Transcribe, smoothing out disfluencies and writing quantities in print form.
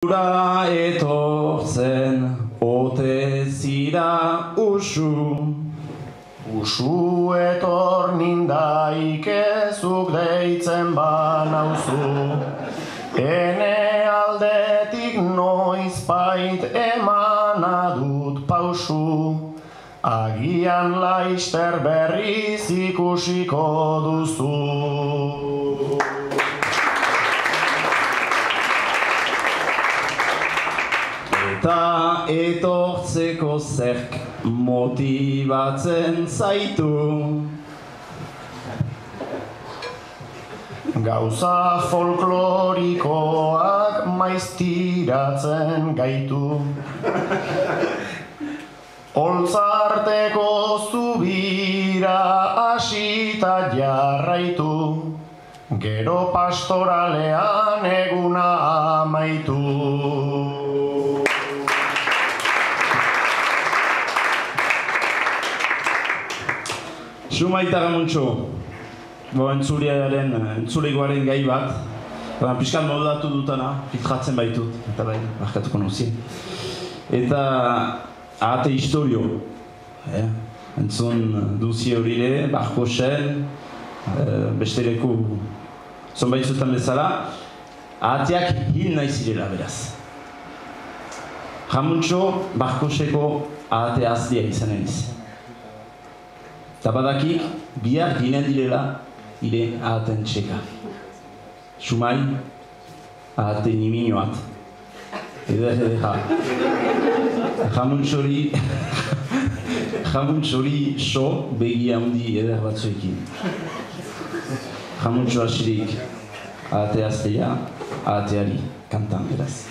Ura etortzen, ote zira usu. Usu etor nindaikezuk deitzen banauzu. Ene aldetik noizbait emana dut pausu. Agian laister berriz ikusiko duzu. Eta etortzeko zerk motibatzen zaitu. Gauza folklorikoak maiztiratzen gaitu. Oltzarteko zubira hasita jarraitu. Gero pastoralean eguna amaitu. Sumaita Gamuntxo, entzulegoaren gai bat, pixkan modulatu dutana, filtratzen baitut, eta bai, markatuko nozien. Eta ahate historio, entzun duzi horire, Barkosen, beste leku zonbaitzutan bezala, ahateak hil nahi zirela beraz. Gamuntxo, Barkoseko ahate azlia izanen iz. Eta badakik, bihar ginen direla, ire ahaten txeka. Sumai, ahate niminoat. Edera. Jamuntxori so begi handi eder batzuekin. Jamuntxo hasirik ahate aztea, ahateari kantan beraz.